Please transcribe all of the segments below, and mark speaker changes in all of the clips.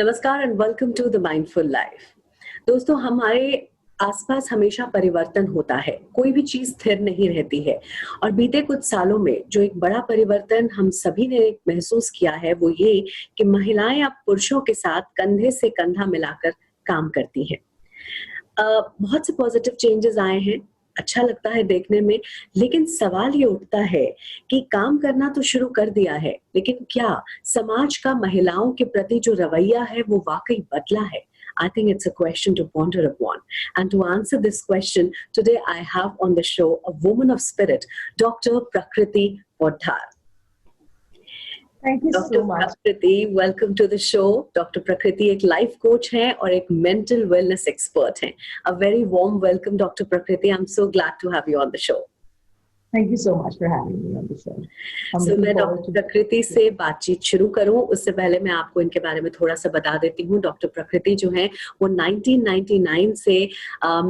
Speaker 1: नमस्कार and welcome to the mindful life. दोस्तों, हमारे आसपास हमेशा परिवर्तन होता है, कोई भी चीज स्थिर नहीं रहती है। और बीते कुछ सालों में जो एक बड़ा परिवर्तन हम सभी ने महसूस किया है वो ये कि महिलाएं अब पुरुषों के साथ कंधे से कंधा मिलाकर काम करती हैं। बहुत से पॉजिटिव चेंजेस आए हैं, अच्छा लगता है देखने में। लेकिन सवाल ये उठता है कि काम करना तो शुरू कर दिया है, लेकिन क्या समाज का महिलाओं के प्रति जो रवैया है वो वाकई बदला है? I think it's a question to ponder upon. And to answer this question, today I have on the show a woman of spirit, Dr. Prakriti Poddar.
Speaker 2: Thank you
Speaker 1: Dr.
Speaker 2: so much.
Speaker 1: Prakriti, welcome to the show. Dr. Prakriti एक life coach हैं और एक mental wellness expert हैं. A very warm welcome, Dr. Prakriti. I'm so glad to have you on the show.
Speaker 2: Thank you so much for having me on the show.
Speaker 1: So मैं doctor प्रकृति से बातचीत शुरू करूं उससे पहले मैं आपको इनके बारे में थोड़ा सा बता देती हूँ. डॉक्टर प्रकृति जो है वो 1999 से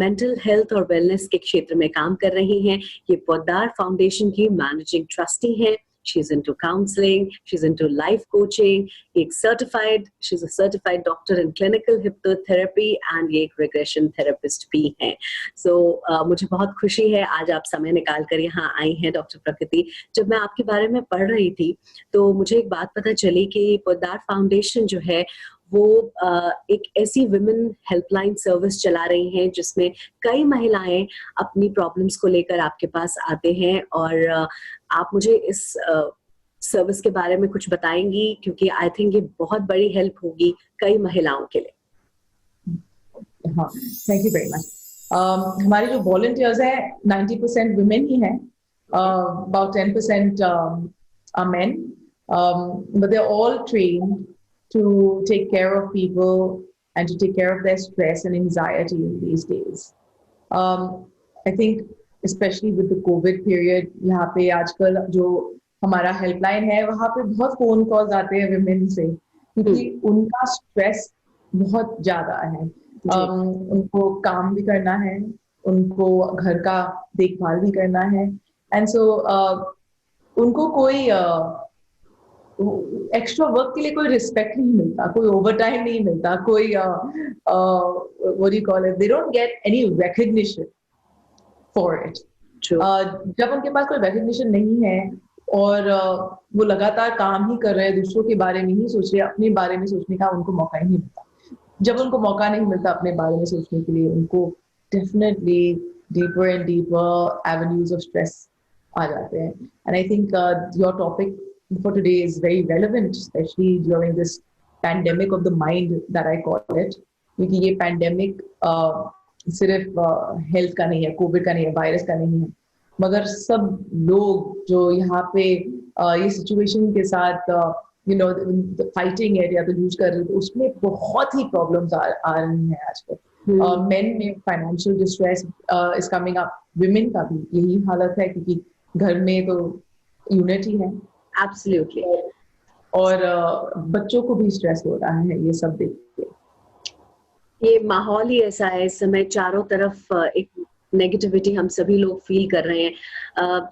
Speaker 1: मेंटल हेल्थ और वेलनेस के क्षेत्र में काम कर रही हैं. ये पोद्दार फाउंडेशन की मैनेजिंग ट्रस्टी हैं. She's into counseling, she's into life coaching, she's a certified doctor in clinical hypnotherapy and ये एक regression therapist भी हैं. So मुझे बहुत खुशी है आज आप समय निकाल कर यहाँ आई हैं डॉक्टर प्रकृति. जब मैं आपके बारे में पढ़ रही थी तो मुझे एक बात पता चली कि पोद्दार फाउंडेशन जो है वो एक ऐसी विमेन हेल्पलाइन सर्विस चला रही हैं जिसमें कई महिलाएं अपनी प्रॉब्लम्स को लेकर आपके पास आते हैं. और आप मुझे इस सर्विस के बारे में कुछ बताएंगी क्योंकि आई थिंक ये बहुत बड़ी हेल्प होगी कई महिलाओं के लिए.
Speaker 2: हाँ, थैंक यू वेरी मच. हमारे जो वॉलंटियर्स हैं 90% वुमेन ही हैं, about 10% are men, but they're all trained to take care of people and to take care of their stress and anxiety in these days. I think especially with the COVID period, यहाँ पे आजकल जो हमारा helpline है वहाँ पे बहुत phone calls आते हैं विमेन से क्योंकि उनका स्ट्रेस बहुत ज्यादा है. उनको काम भी करना है, उनको घर का देखभाल भी करना है, एंड सो उनको कोई एक्स्ट्रा वर्क के लिए कोई रिस्पेक्ट नहीं मिलता, कोई ओवरटाइम नहीं मिलता, कोई what do you call it, they don't get any recognition for it. जब उनके पास कोई रिकॉग्निशन नहीं है और वो लगातार काम ही कर रहे हैं, दूसरों के बारे में ही सोच रहे हैं, अपने बारे में सोचने का उनको मौका ही नहीं मिलता. जब उनको मौका नहीं मिलता अपने बारे में सोचने के लिए, उनको definitely deeper and deeper avenues of stress आ जाते हैं. And I think your topic for today is very relevant, especially during this pandemic of the mind that I call it. क्योंकि ये pandemic सिर्फ हेल्थ का नहीं है, कोविड का नहीं है, वायरस का नहीं है, मगर सब लोग जो यहाँ पे ये सिचुएशन के साथ यू नो फाइटिंग है या तो यूज कर रहे हैं, उसमें बहुत ही प्रॉब्लम्स आ रही हैं आजकल. मेन में financial distress is coming up, women का भी यही हालत है क्योंकि घर में तो यूनिटी है.
Speaker 1: Absolutely.
Speaker 2: और बच्चों को भी स्ट्रेस हो रहा है ये सब देख के.
Speaker 1: ये माहौल ही ऐसा है इस समय, चारों तरफ एक नेगेटिविटी हम सभी लोग फील कर रहे हैं.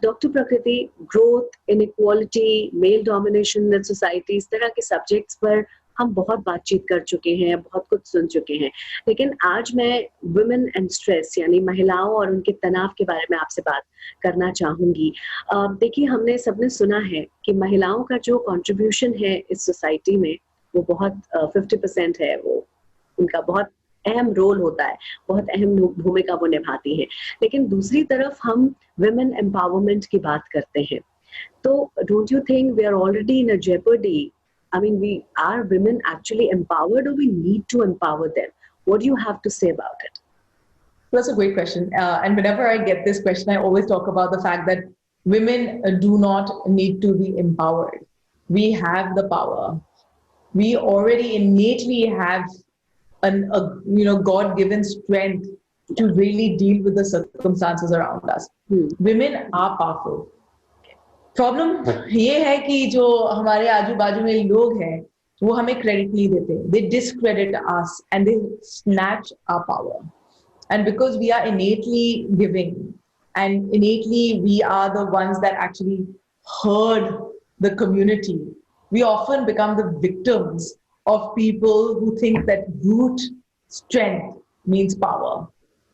Speaker 1: डॉक्टर प्रकृति, growth, inequality, male domination in society, इस तरह के सब्जेक्ट्स पर हम बहुत बातचीत कर चुके हैं, बहुत कुछ सुन चुके हैं. लेकिन आज मैं वुमेन एंड स्ट्रेस यानी महिलाओं और उनके तनाव के बारे में आपसे बात करना चाहूंगी. देखिए, हमने सबने सुना है कि महिलाओं का जो कंट्रीब्यूशन है इस सोसाइटी में वो बहुत 50% है. वो उनका बहुत अहम रोल होता है, बहुत अहम भूमिका वो निभाती है. लेकिन दूसरी तरफ हम वुमेन एम्पावरमेंट की बात करते हैं. तो don't you think we are already in a jeopardy? I mean, are women actually empowered, or we need to empower them? What do you have to say about it?
Speaker 2: That's a great question. And whenever I get this question, I always talk about the fact that women do not need to be empowered. We have the power. We already innately have a God-given strength to really deal with the circumstances around us. Women are powerful. Problem ये है कि जो हमारे आजू बाजू में लोग हैं वो हमें क्रेडिट नहीं देते. They discredit us and they snatch our power. And because we are innately giving and innately we are the ones that actually herd the community, we often become the victims of people who think that brute strength means power.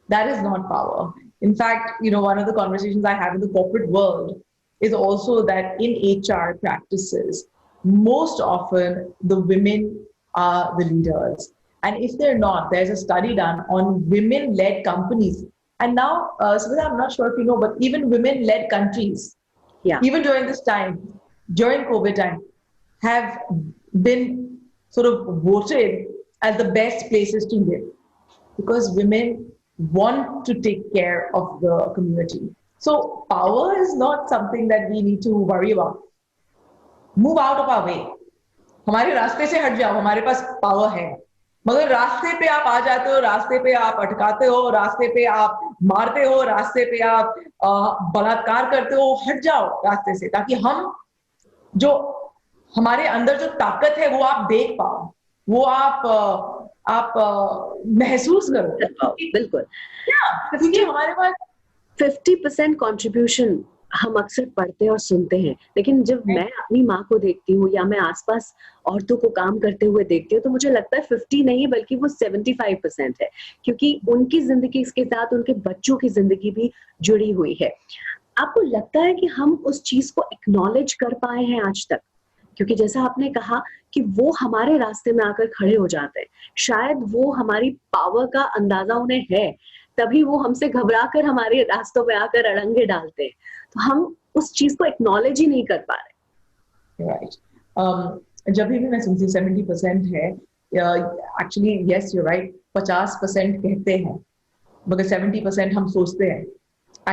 Speaker 2: That is not power. In fact, one of the conversations I have in the corporate world is also that in HR practices, most often the women are the leaders. And if they're not, there's a study done on women-led companies. And now, Savita, I'm not sure if you know, but even women-led countries, even during this time, during COVID time, have been sort of voted as the best places to live because women want to take care of the community. So power is not something that we need to worry about. Move out of our way. हमारे रास्ते से हट जाओ, हमारे पास power है. मगर रास्ते पे आप आ जाते हो, रास्ते पे आप अटकाते हो, रास्ते पे आप मारते हो, रास्ते पे आप बलात्कार करते हो, हट जाओ रास्ते से, ताकि हम जो हमारे अंदर जो ताकत है वो आप देख पाओ, वो आप महसूस करो.
Speaker 1: बिल्कुल.
Speaker 2: क्योंकि हमारे पास
Speaker 1: 50% कंट्रीब्यूशन हम अक्सर पढ़ते और सुनते हैं, लेकिन जब मैं अपनी माँ को देखती हूँ या मैं आसपास औरतों को काम करते हुए देखती हूँ तो मुझे लगता है 50 नहीं बल्कि वो 75% है, क्योंकि उनकी जिंदगी के साथ उनके बच्चों की जिंदगी भी जुड़ी हुई है. आपको लगता है कि हम उस चीज को एक्नॉलेज कर पाए हैं आज तक? क्योंकि जैसा आपने कहा कि वो हमारे रास्ते में आकर खड़े हो जाते हैं, शायद वो हमारी पावर का अंदाजा उन्हें है, तभी वो हमसे घबरा कर हमारे रास्तों में आकर अड़ंगे डालते हैं. तो हम उस चीज को एक्नॉलेज ही नहीं कर पा रहे.
Speaker 2: राइट. जब भी मैं सुनती 70% है, एक्चुअली यस यू राइट, 50% कहते हैं मगर 70% हम सोचते हैं.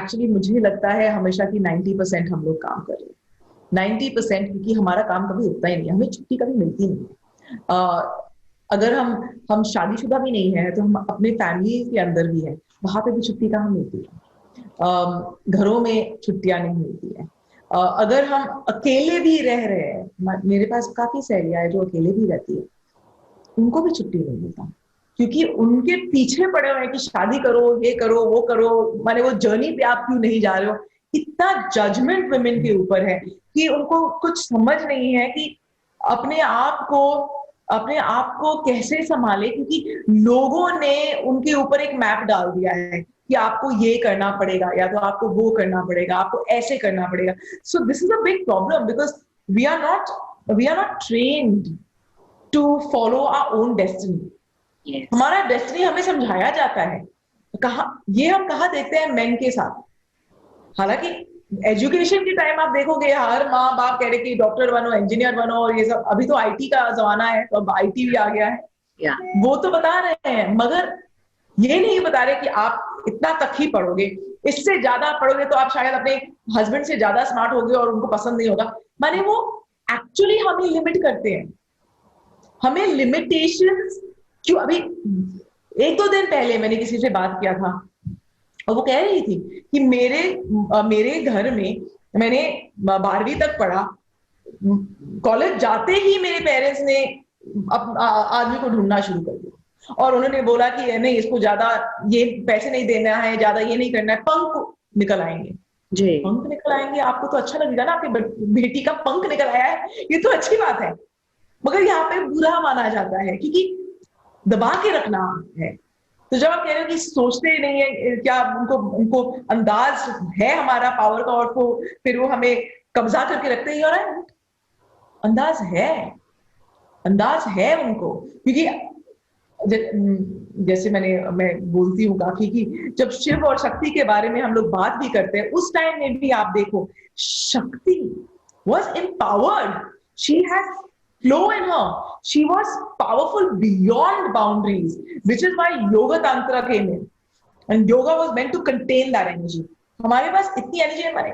Speaker 2: एक्चुअली मुझे लगता है हमेशा कि 90% हम लोग काम कर रहे हैं. 90% क्योंकि हमारा काम कभी उतना ही नहीं है, हमें छुट्टी कभी मिलती नहीं है. अगर हम शादीशुदा भी नहीं है तो हम अपने फैमिली के अंदर भी है, वहां पे भी छुट्टी कहाँ मिलती है. घरों में छुट्टियां नहीं मिलती है. अगर हम अकेले भी रह रहे हैं, मेरे पास काफी सहेलियां है जो अकेले भी रहती है, उनको भी छुट्टी नहीं मिलता क्योंकि उनके पीछे पड़े हुए हैं कि शादी करो, ये करो, वो करो, माने वो जर्नी पे आप क्यों नहीं जा रहे हो. इतना जजमेंट वुमेन के ऊपर है कि उनको कुछ समझ नहीं है कि अपने आप को कैसे संभाले, क्योंकि लोगों ने उनके ऊपर एक मैप डाल दिया है कि आपको ये करना पड़ेगा या तो आपको वो करना पड़ेगा, आपको ऐसे करना पड़ेगा. So this is a big problem because we are not trained to follow our own destiny. हमारा डेस्टिनी हमें समझाया जाता है. हम कहाँ देखते हैं मेन के साथ. हालांकि एजुकेशन के टाइम आप देखोगे हर माँ बाप कह रहे कि डॉक्टर बनो, इंजीनियर बनो, और ये सब. अभी तो आईटी का जमाना है तो अब आईटी भी आ गया है. वो तो बता रहे हैं मगर ये नहीं बता रहे कि आप इतना तक ही पढ़ोगे, इससे ज्यादा पढ़ोगे तो आप शायद अपने हस्बैंड से ज्यादा स्मार्ट होगे और उनको पसंद नहीं होगा. माने वो एक्चुअली हमें लिमिट करते हैं. हमें लिमिटेशंस क्यों. अभी 1-2 दिन पहले मैंने किसी से बात किया था और वो कह रही थी कि मेरे घर में मैंने 12वीं तक पढ़ा, कॉलेज जाते ही मेरे पेरेंट्स ने आदमी को ढूंढना शुरू कर दिया और उन्होंने बोला कि नहीं, इसको ज्यादा ये पैसे नहीं देना है, ज्यादा ये नहीं करना है, पंख निकल आएंगे. जी, पंख निकल आएंगे. आपको तो अच्छा लगेगा ना, आपकी बेटी का पंख निकल आया है, ये तो अच्छी बात है. मगर यहाँ पे बुरा माना जाता है क्योंकि दबा के रखना है. तो जब आप कह रहे हो कि सोचते नहीं है, क्या उनको अंदाज है हमारा पावर का और फिर वो हमें कब्जा करके रखते ही. और अंदाज है उनको, क्योंकि जैसे मैं बोलती हूँ काफी कि जब शिव और शक्ति के बारे में हम लोग बात भी करते हैं, उस टाइम में भी आप देखो शक्ति was empowered. She has flow in her. She was powerful beyond boundaries, which is why Yoga Tantra came in. And yoga was meant to contain that energy. हमारे पास इतनी energy है. हमारे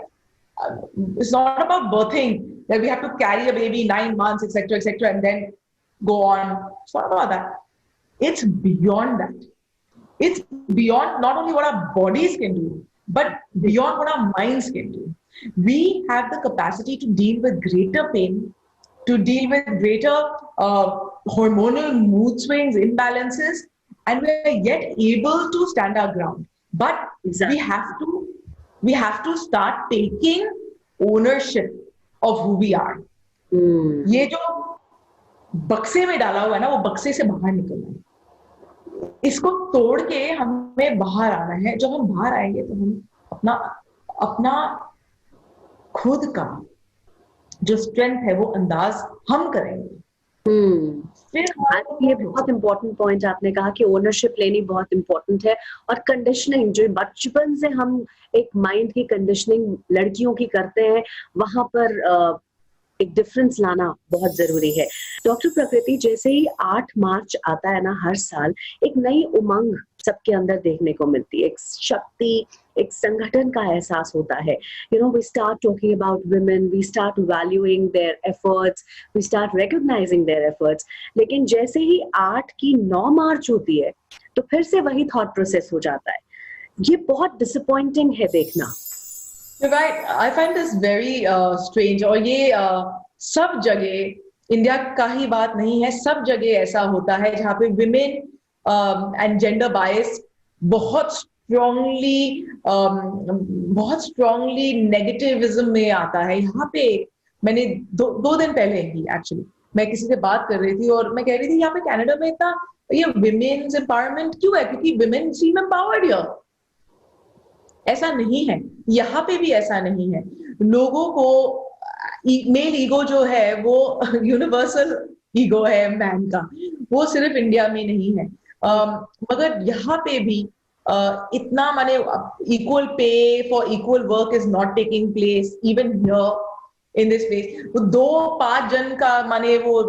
Speaker 2: it's not about birthing that we have to carry a baby 9 months, etc., and then go on. It's not about that. It's beyond that. It's beyond not only what our bodies can do, but beyond what our minds can do. We have the capacity to deal with greater pain, to deal with greater hormonal mood swings, imbalances, and we are yet able to stand our ground. But exactly. we have to start taking ownership of who we are. ये जो बक्से में डाला हुआ है ना, वो बक्से से बाहर निकलना है, इसको तोड़ के हमें बाहर आना है। जब हम बाहर आएंगे तो हम अपना अपना खुद का जो स्ट्रेंथ है वो अंदाज हम करेंगे। फिर
Speaker 1: ये बहुत इंपॉर्टेंट पॉइंट आपने कहा कि ओनरशिप लेनी बहुत इंपॉर्टेंट है, और कंडीशनिंग जो बचपन से हम एक माइंड की कंडीशनिंग लड़कियों की करते हैं, वहां पर एक डिफरेंस लाना बहुत जरूरी है। डॉक्टर प्रकृति, जैसे ही 8 मार्च आता है ना हर साल, एक नई उमंग सबके अंदर देखने को मिलती है, एक शक्ति, एक संगठन का एहसास होता है। You know, we start talking about women, we start valuing their efforts, we start recognising their efforts. लेकिन जैसे ही 8 की 9 मार्च होती है तो फिर से वही थॉट प्रोसेस हो जाता है। ये बहुत डिसअपॉइंटिंग है देखना।
Speaker 2: Right, I find this very strange। और ये सब जगह, इंडिया का ही बात नहीं है, सब जगह ऐसा होता है जहाँ पे विमेन एंड जेंडर बायस बहुत स्ट्रांगली नेगेटिविज्म में आता है। यहाँ पे मैंने दो दिन पहले ही एक्चुअली मैं किसी से बात कर रही थी और मैं कह रही थी यहाँ पे कनाडा में इतना ये विमेन्स एम्पावरमेंट क्यों है, क्योंकि विमेन सीम एम्पावर्ड हियर। ऐसा नहीं है, यहाँ पे भी ऐसा नहीं है। लोगों को मेल ईगो जो है वो यूनिवर्सल ईगो है मैन का, वो सिर्फ इंडिया में नहीं है। मगर यहाँ पे भी इतना माने equal pay for equal work is not taking place even here in this place. वो 2-5 जन का माने वो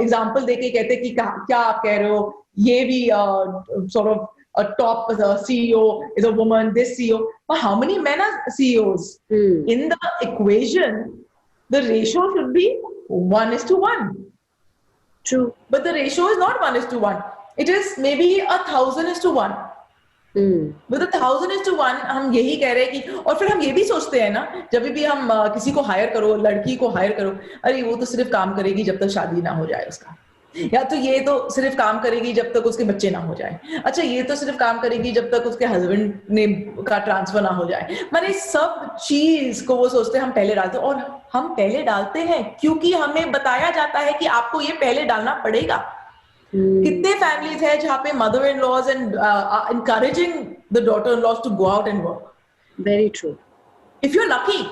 Speaker 2: एग्जाम्पल देके कहते कि क्या आप कह रहे हो, ये भी sort of a top CEO is a woman, this CEO. But how many men are CEOs? In the equation, the ratio should be 1:1.
Speaker 1: True.
Speaker 2: But the ratio is not 1:1. It is maybe 1,000:1. With 1,000:1 हम यही कह रहे हैं कि, और फिर हम ये भी सोचते हैं ना, जब भी हम किसी को हायर करो, लड़की को हायर करो, अरे वो तो सिर्फ काम करेगी जब तक शादी ना हो जाए उसका, या तो ये तो सिर्फ काम करेगी जब तक उसके बच्चे ना हो जाए, अच्छा ये तो सिर्फ काम करेगी जब तक उसके हस्बैंड ने का ट्रांसफर ना हो जाए। माने सब चीज को वो सोचते हैं हम पहले डालते हैं, और हम पहले डालते हैं क्योंकि हमें बताया जाता है कि आपको ये पहले डालना पड़ेगा। कितने फैमिलीज है जहाँ पे mother in laws and encouraging the daughter in laws to go out and work.
Speaker 1: Very true.
Speaker 2: If you're lucky,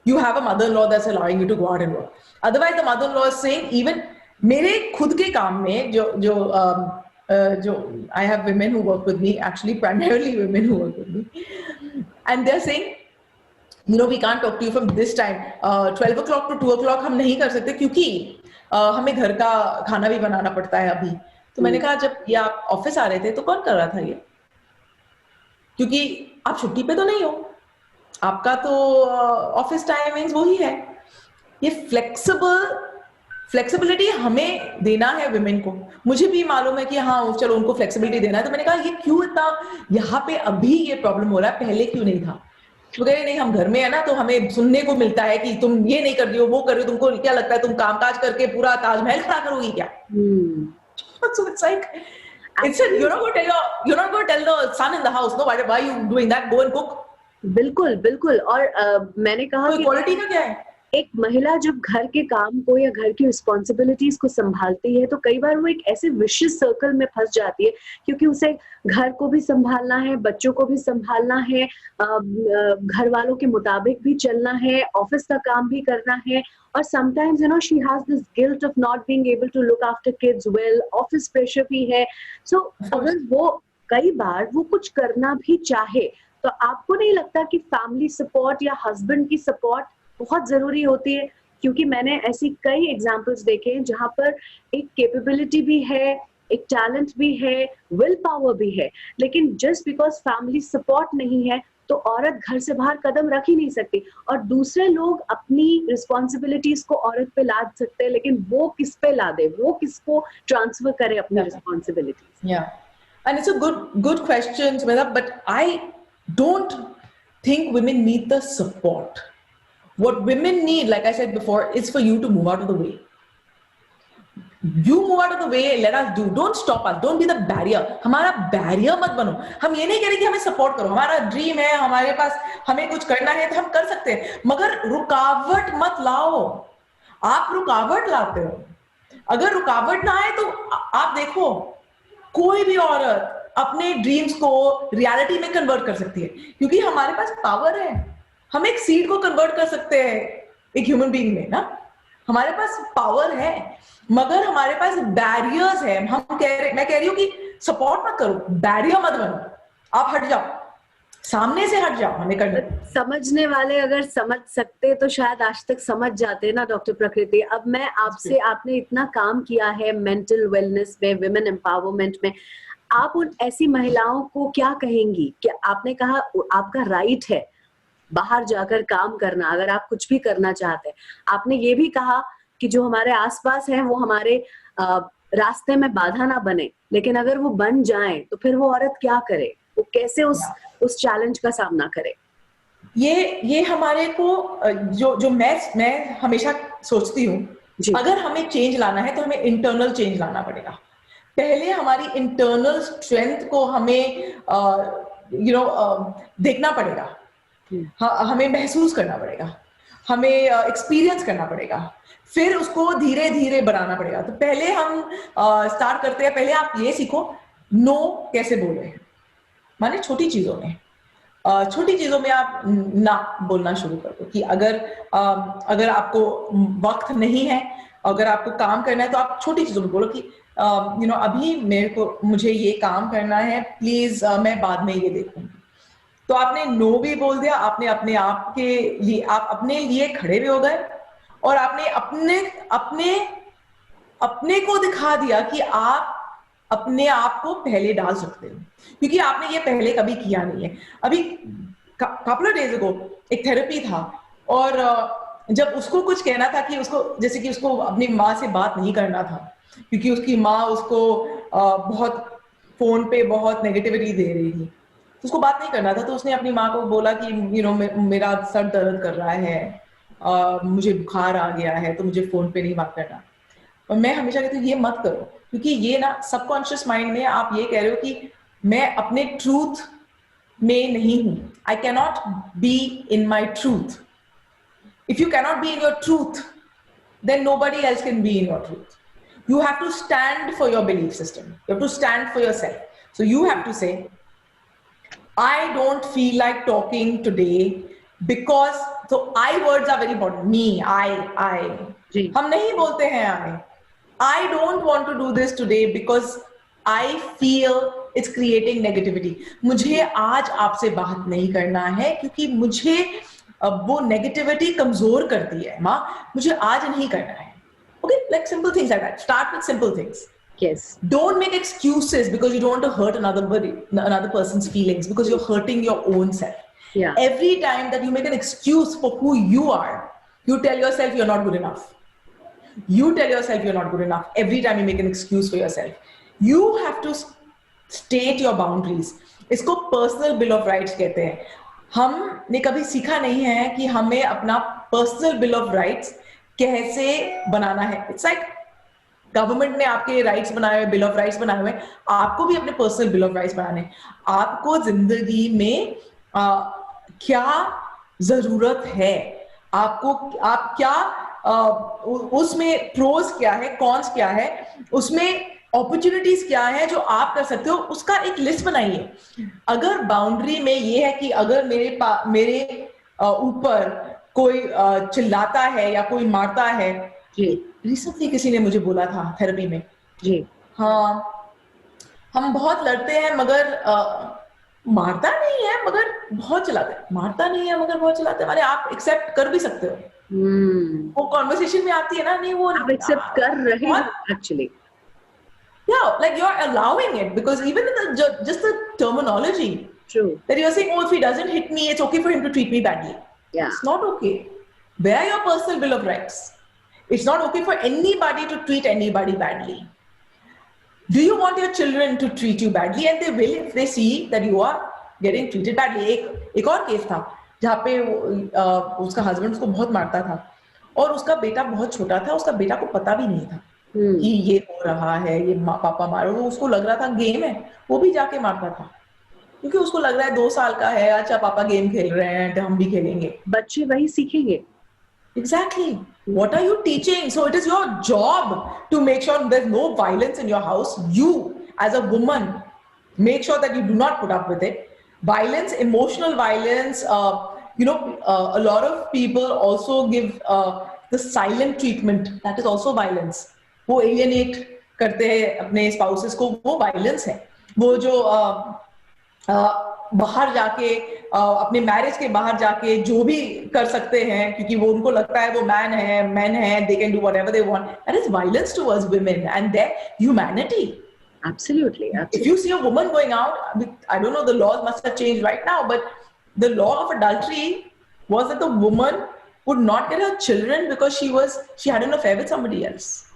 Speaker 2: you have a mother-in-law that's allowing you to go out and work. Otherwise, the mother-in-law is saying, even मेरे खुद के काम में जो I have women who work with me, actually primarily women who work with me, and they're saying, you know, we can't talk to you from this time 12 o'clock to 2 o'clock हम नहीं कर सकते क्योंकि हमें घर का खाना भी बनाना पड़ता है अभी। तो मैंने कहा जब ये आप ऑफिस आ रहे थे तो कौन कर रहा था ये, क्योंकि आप छुट्टी पे तो नहीं हो, आपका तो ऑफिस टाइमिंग्स वही है। ये फ्लेक्सिबिलिटी हमें देना है विमेन को। मुझे भी मालूम है कि हाँ चलो उनको फ्लेक्सिबिलिटी देना है, तो मैंने कहा ये क्यों इतना यहाँ पे अभी ये प्रॉब्लम हो रहा है, पहले क्यों नहीं था? तो कह रहे नहीं हम घर में है ना तो हमें सुनने को मिलता है कि तुम ये नहीं कर रही हो, वो कर रही हो, तुमको क्या लगता है तुम कामकाज करके पूरा ताजमहल खड़ा करोगी क्या? So it's like, you're not going to tell the son in the house, no, why are you doing that? Go and cook.
Speaker 1: बिल्कुल बिल्कुल। और मैंने कहा
Speaker 2: कि क्वालिटी का क्या है,
Speaker 1: एक महिला जब घर के काम को या घर की रिस्पॉन्सिबिलिटीज को संभालती है तो कई बार वो एक ऐसे विशियस सर्कल में फंस जाती है, क्योंकि उसे घर को भी संभालना है, बच्चों को भी संभालना है, घर वालों के मुताबिक भी चलना है, ऑफिस का काम भी करना है, और sometimes you know she has this guilt of not being able to look after kids well, office pressure भी है। सो अगर वो कई बार वो कुछ करना भी चाहे तो आपको नहीं लगता कि फैमिली सपोर्ट या हस्बैंड की सपोर्ट बहुत जरूरी होती है? क्योंकि मैंने ऐसी कई एग्जांपल्स देखे हैं जहां पर एक कैपेबिलिटी भी है, एक टैलेंट भी है, विल पावर भी है, लेकिन जस्ट बिकॉज फैमिली सपोर्ट नहीं है तो औरत घर से बाहर कदम रख ही नहीं सकती, और दूसरे लोग अपनी रिस्पॉन्सिबिलिटीज को औरत पे लाद सकते हैं, लेकिन वो किस पे लादे, वो किसको ट्रांसफर करे अपनी responsibilities?
Speaker 2: Yeah, and it's a good question, Sumedha, but I don't think women need the support. What women need, like I said before, is for you to move out of the way. You move out of the way, let us do. Don't stop us. Don't be the barrier. हमारा barrier मत बनो। हम ये नहीं कह रहे कि हमें support करो। हमारा dream है, हमारे पास हमें कुछ करना है तो हम कर सकते हैं, मगर रुकावट मत लाओ। आप रुकावट लाते हो। अगर रुकावट ना आए तो आप देखो कोई भी औरत अपने ड्रीम्स को रियलिटी में कन्वर्ट कर सकती है, क्योंकि हमारे पास पावर है। हम एक सीड को कन्वर्ट कर सकते हैं एक ह्यूमन बीइंग में ना, हमारे पास पावर है, मगर हमारे पास बैरियर्स है। मैं कह रही हूँ कि सपोर्ट मत करो, बैरियर मत बनो, आप हट जाओ, सामने से हट जाओ। हमें करना,
Speaker 1: समझने वाले अगर समझ सकते तो शायद आज तक समझ जाते ना डॉक्टर प्रकृति। अब मैं आपसे, आपने इतना काम किया है मेंटल वेलनेस में, विमेन एम्पावरमेंट में, आप उन ऐसी महिलाओं को क्या कहेंगी कि आपने कहा आपका राइट है बाहर जाकर काम करना अगर आप कुछ भी करना चाहते हैं, आपने ये भी कहा कि जो हमारे आसपास है वो हमारे रास्ते में बाधा ना बने, लेकिन अगर वो बन जाए तो फिर वो औरत क्या करे, वो कैसे उस चैलेंज का सामना करे?
Speaker 2: ये हमारे को जो मैं हमेशा सोचती हूँ, अगर हमें चेंज लाना है तो हमें इंटरनल चेंज लाना पड़ेगा। पहले हमारी इंटरनल स्ट्रेंथ को हमें देखना पड़ेगा, हमें महसूस करना पड़ेगा, हमें एक्सपीरियंस करना पड़ेगा, फिर उसको धीरे धीरे बढ़ाना पड़ेगा। तो पहले हम स्टार्ट करते हैं, पहले आप ये सीखो नो कैसे बोले, माने छोटी चीजों में, छोटी चीजों में आप ना बोलना शुरू कर दो कि अगर आपको वक्त नहीं है, अगर आपको काम करना है तो आप छोटी चीजों में बोलो कि अभी मुझे ये काम करना है, प्लीज मैं बाद में ये देखूंगी। तो आपने नो भी बोल दिया, आपने अपने आप के लिए, आप अपने लिए खड़े भी हो गए, और आपने अपने को दिखा दिया कि आप अपने आप को पहले डाल सकते हो, क्योंकि आपने ये पहले कभी किया नहीं है। अभी कपल ऑफ डेज अगो एक थेरेपी था, और जब उसको कुछ कहना था कि उसको, जैसे कि उसको अपनी माँ से बात नहीं करना था क्योंकि उसकी माँ उसको बहुत फोन पे बहुत नेगेटिविटी दे रही थी, तो उसको बात नहीं करना था। तो उसने अपनी माँ को बोला कि मेरा सर दर्द कर रहा है, मुझे बुखार आ गया है, तो मुझे फोन पे नहीं बात करना। और मैं हमेशा कहती हूँ ये मत करो, क्योंकि ये ना सबकॉन्शियस माइंड में आप ये कह रहे हो कि मैं अपने ट्रूथ में नहीं हूं, I cannot be in my truth. If you cannot be in your truth, then nobody else can be in your truth. You have to stand for your belief system. You have to stand for yourself. So you have to say, I don't feel like talking today because, so I words are very important. Me, I. हम नहीं बोलते हैं I don't want to do this today because I feel it's creating negativity. मुझे आज आपसे बात नहीं करना है क्योंकि मुझे वो नेगेटिविटी कमजोर करती है माँ, मुझे आज नहीं करना है। Okay, like simple things like that. Start with simple things.
Speaker 1: Yes.
Speaker 2: Don't make excuses because you don't want to hurt another person's feelings, because you're hurting your own self.
Speaker 1: Yeah.
Speaker 2: Every time that you make an excuse for who you are, you tell yourself you're not good enough. You tell yourself you're not good enough every time you make an excuse for yourself. You have to state your boundaries. इसको personal bill of rights कहते हैं। हमने कभी सीखा नहीं है कि हमें अपना पर्सनल बिल ऑफ राइट्स कैसे बनाना है। इट्स लाइक गवर्नमेंट ने आपके राइट्स बनाए हुए, बिल ऑफ राइट्स बनाए हुए, आपको भी अपने पर्सनल बिल ऑफ राइट्स बनाने। आपको जिंदगी में क्या जरूरत है, आप क्या उसमें प्रोज क्या है, कॉन्स क्या है, उसमें अपॉर्चुनिटीज क्या है जो आप कर सकते हो, उसका एक लिस्ट बनाइए। अगर बाउंड्री में ये है कि अगर मेरे ऊपर कोई चिल्लाता है या कोई मारता है, रिसेंटली किसी ने मुझे बोला था थेरेपी में,
Speaker 1: जी
Speaker 2: हाँ हम बहुत लड़ते हैं मगर मारता नहीं है मगर बहुत चिल्लाते हैं, मारता नहीं है मगर बहुत चिल्लाते हैं, माने आप एक्सेप्ट कर भी सकते हो। वो कॉन्वर्सेशन में आती है ना, नहीं वो
Speaker 1: आप एक्सेप्ट कर रहे हो actually.
Speaker 2: Yeah, like you're allowing it, because even in just the terminology,
Speaker 1: true,
Speaker 2: that you're saying, oh, if he doesn't hit me, it's okay for him to treat me badly.
Speaker 1: Yeah,
Speaker 2: it's not okay. Where are your personal bill of rights? It's not okay for anybody to treat anybody badly. Do you want your children to treat you badly? And they will if they see that you are getting treated badly. एक और case था जहाँ पे उसका husband उसको बहुत मारता था और उसका बेटा बहुत छोटा था, उसका बेटा को पता भी नहीं था कि ये हो रहा है, ये पापा मारो, तो उसको लग रहा था गेम है, वो भी जाके मारता था क्योंकि उसको लग रहा है 2 साल का है, अच्छा पापा गेम खेल रहे हैं तो हम भी खेलेंगे।
Speaker 1: बच्चे वही सीखेंगे।
Speaker 2: Exactly. What are you teaching? So it is your job to make sure there's no violence in your house. You, as a woman, make sure that you do not put up with it. Violence, emotional violence, a lot of people also give the silent treatment. That is also violence. वो alienate करते हैं अपने spouses को, वो violence है. वो जो बाहर जाके अपने मैरिज के बाहर जाके जो भी कर सकते हैं क्योंकि वो उनको लगता है वो मैन है, they can do whatever they want. That is violence towards women and their humanity.
Speaker 1: Absolutely.
Speaker 2: If you see a woman going out, I don't know, the laws must have changed right now, but the law of adultery was that the woman would not get her children because she had an affair with somebody else.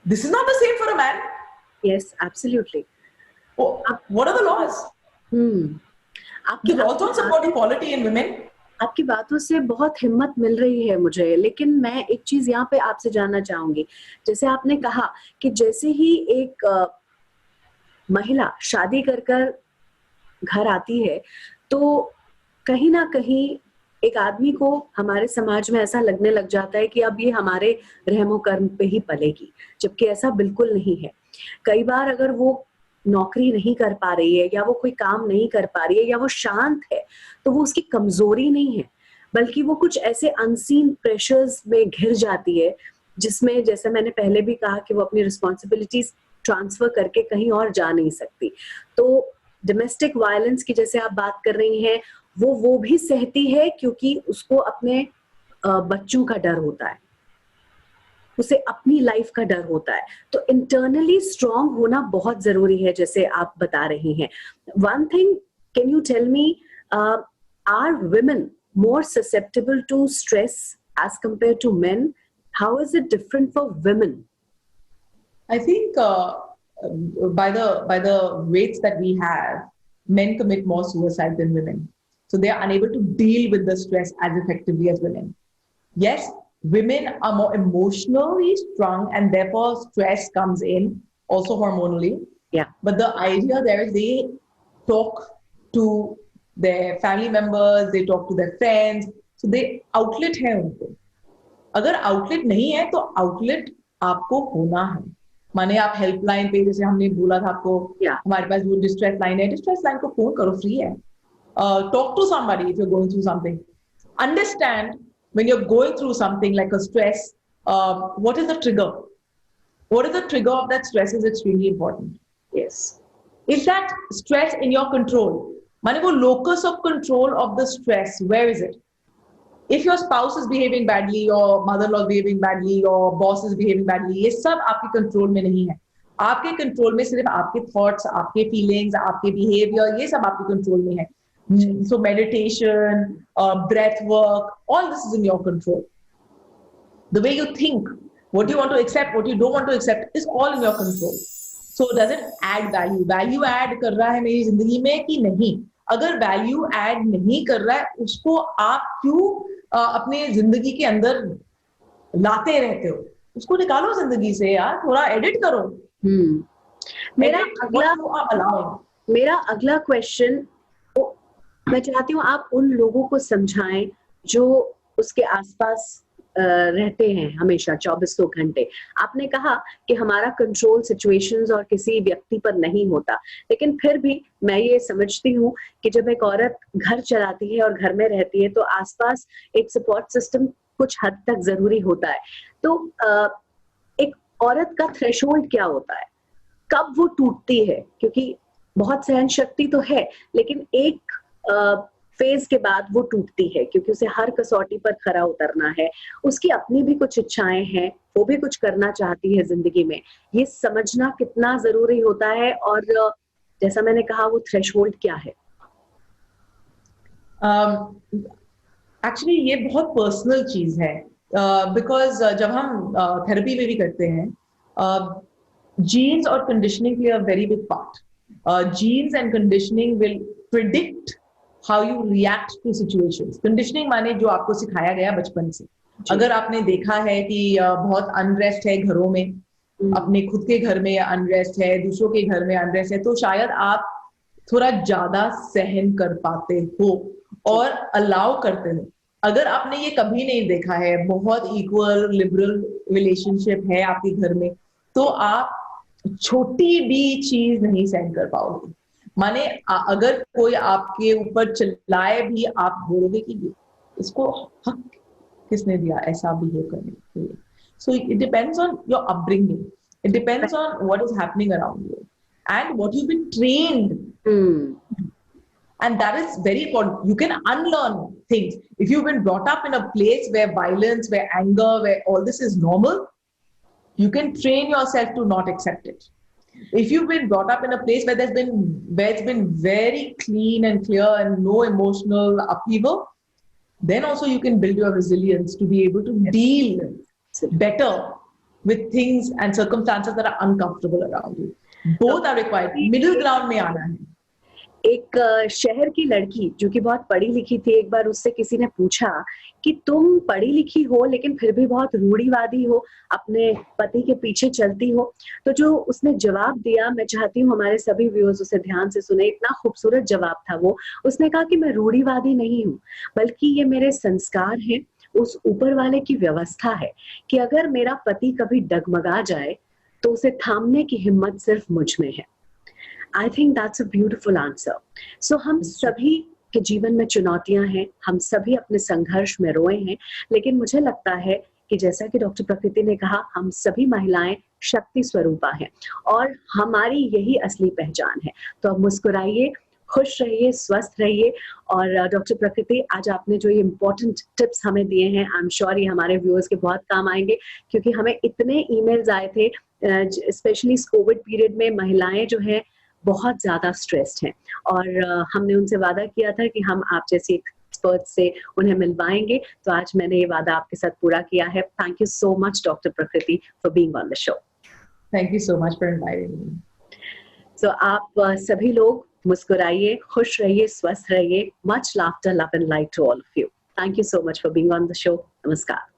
Speaker 2: This is not the same for a man.
Speaker 1: Yes, absolutely.
Speaker 2: Oh, what are the laws? The laws don't support equality in women.
Speaker 1: आपकी बातों से बहुत हिम्मत मिल रही है मुझे, लेकिन मैं एक चीज यहाँ पे आपसे जानना चाहूंगी. जैसे आपने कहा कि जैसे ही एक महिला शादी कर कर घर आती है तो कहीं ना कहीं एक आदमी को हमारे समाज में ऐसा लगने लग जाता है कि अब ये हमारे रहमो कर्म पे ही पलेगी, जबकि ऐसा बिल्कुल नहीं है. कई बार अगर वो नौकरी नहीं कर पा रही है या वो कोई काम नहीं कर पा रही है या वो शांत है तो वो उसकी कमजोरी नहीं है, बल्कि वो कुछ ऐसे अनसीन प्रेशर्स में घिर जाती है जिसमें, जैसे मैंने पहले भी कहा, कि वो अपनी रिस्पॉन्सिबिलिटीज ट्रांसफर करके कहीं और जा नहीं सकती. तो डोमेस्टिक वायलेंस की जैसे आप बात कर रही हैं, वो भी सहती है क्योंकि उसको अपने बच्चों का डर होता है, उसे अपनी लाइफ का डर होता है. तो इंटरनली स्ट्रांग होना बहुत जरूरी है, जैसे आप बता रही हैं. One thing, can you tell me, are women more susceptible to stress as compared to men? How is it different for women?
Speaker 2: I think by the rates that we have, men commit more suicide than women. So they are unable to deal with the stress as effectively as women. Yes, women are more emotionally strong and therefore stress comes in also hormonally.
Speaker 1: Yeah.
Speaker 2: But the idea there is they talk to their family members, they talk to their friends. So they outlet है उनको. अगर outlet नहीं है तो outlet आपको होना है. माने आप हेल्पलाइन पे, जैसे हमने बोला था आपको, हमारे पास जो डिस्ट्रेस लाइन है, डिस्ट्रेस लाइन को फोन करो, फ्री है. Talk to somebody if you're going through something. Understand when you're going through something like a stress, what is the trigger? What is the trigger of that stress is extremely important.
Speaker 1: Yes.
Speaker 2: Is that stress in your control? माने वो locus of control of the stress, where is it? If your spouse is behaving badly, your mother-in-law is behaving badly, your boss is behaving badly, ये सब आपके control में नहीं है. आपके control में सिर्फ आपके थॉट्स, आपके फीलिंग्स, आपके बिहेवियर, ये सब आपके कंट्रोल में है. So meditation, breath work, all this is in your control. The way you think, what you want to accept, what you don't want to accept, is all in your control. So does it add value? Value add कर रहा है मेरी जिंदगी में कि नहीं? अगर value add नहीं कर रहा है, उसको आप क्यों अपने जिंदगी के अंदर लाते रहते हो? उसको निकालो जिंदगी से यार, थोड़ा एडिट करो.
Speaker 1: मेरा अगला क्वेश्चन, मैं चाहती हूँ आप उन लोगों को समझाएं जो उसके आसपास रहते हैं हमेशा 24 घंटे. आपने कहा कि हमारा कंट्रोल सिचुएशंस और किसी व्यक्ति पर नहीं होता, लेकिन फिर भी मैं ये समझती हूँ कि जब एक औरत घर चलाती है और घर में रहती है तो आसपास एक सपोर्ट सिस्टम कुछ हद तक जरूरी होता है. तो एक औरत का थ्रेशोल्ड क्या होता है, कब वो टूटती है? क्योंकि बहुत सहन शक्ति तो है, लेकिन एक फेज के बाद वो टूटती है क्योंकि उसे हर कसौटी पर खरा उतरना है. उसकी अपनी भी कुछ इच्छाएं हैं, वो भी कुछ करना चाहती है जिंदगी में. ये समझना कितना जरूरी होता है, और जैसा मैंने कहा, वो थ्रेशोल्ड क्या है?
Speaker 2: एक्चुअली ये बहुत पर्सनल चीज है, बिकॉज जब हम थेरेपी में भी करते हैं, जीन्स और conditioning play a very big part. Genes and conditioning will predict how you react to situations. Conditioning माने जो आपको सिखाया गया बचपन से. अगर आपने देखा है कि बहुत अनरेस्ट है घरों में, अपने खुद के घर में अनरेस्ट है, दूसरों के घर में अनरेस्ट है, तो शायद आप थोड़ा ज्यादा सहन कर पाते हो और अलाउ करते हो. अगर आपने ये कभी नहीं देखा है, बहुत इक्वल लिबरल रिलेशनशिप है आपके घर में, तो आप छोटी भी चीज नहीं सहन कर पाओगे। माने अगर कोई आपके ऊपर चिल्लाए भी, आप बोलोगे कि इसको हक किसने दिया ऐसा बिहेव करने के लिए। So it depends on your upbringing, it depends on what is happening around you and what you've been trained. And that is very important. You can unlearn things. If you've been brought up in a place where violence, where anger, where all this is normal, you can train yourself to not accept it. If you've been brought up in a place where it's been very clean and clear and no emotional upheaval, then also you can build your resilience to be able to deal better with things and circumstances that are uncomfortable around you. Both are required. Middle ground में आना है।
Speaker 1: एक शहर की लड़की जो कि बहुत पढ़ी लिखी थी, एक बार उससे किसी ने पूछा कि तुम पढ़ी लिखी हो लेकिन फिर भी बहुत रूढ़िवादी हो, अपने पति के पीछे चलती हो। तो जो उसने जवाब दिया, मैं चाहती हूँ हमारे सभी व्यूअर्स उसे ध्यान से सुने, इतना खूबसूरत जवाब था वो। उसने कहा कि मैं रूढ़िवादी नहीं हूँ, बल्कि ये मेरे संस्कार हैं, उस ऊपर वाले की व्यवस्था है कि अगर मेरा पति कभी डगमगा जाए तो उसे थामने की हिम्मत सिर्फ मुझ में है। I think that's a beautiful answer. So हम सभी के जीवन में चुनौतियां हैं, हम सभी अपने संघर्ष में रोए हैं, लेकिन मुझे लगता है कि जैसा कि डॉक्टर प्रकृति ने कहा, हम सभी महिलाएं शक्ति स्वरूपा हैं और हमारी यही असली पहचान है। तो अब मुस्कुराइए, खुश रहिए, स्वस्थ रहिए। और डॉक्टर प्रकृति, आज आपने जो ये इम्पोर्टेंट टिप्स हमें दिए हैं, आई एम श्योर ये हमारे व्यूअर्स के बहुत काम आएंगे, क्योंकि हमें इतने ईमेल्स आए थे, स्पेशली इस कोविड पीरियड में महिलाएं जो है बहुत ज्यादा स्ट्रेस्ड हैं और हमने उनसे वादा किया था कि हम आप जैसे एक्सपर्ट से उन्हें मिलवाएंगे। तो आज मैंने ये वादा आपके साथ पूरा किया है। Thank you so much doctor Prakriti for being on the show.
Speaker 2: Thank you so much for inviting me.
Speaker 1: So आप सभी लोग मुस्कुराइए, खुश रहिए, स्वस्थ रहिए। Much laughter, love and light to all of you. Thank you so much for being on the show. नमस्कार।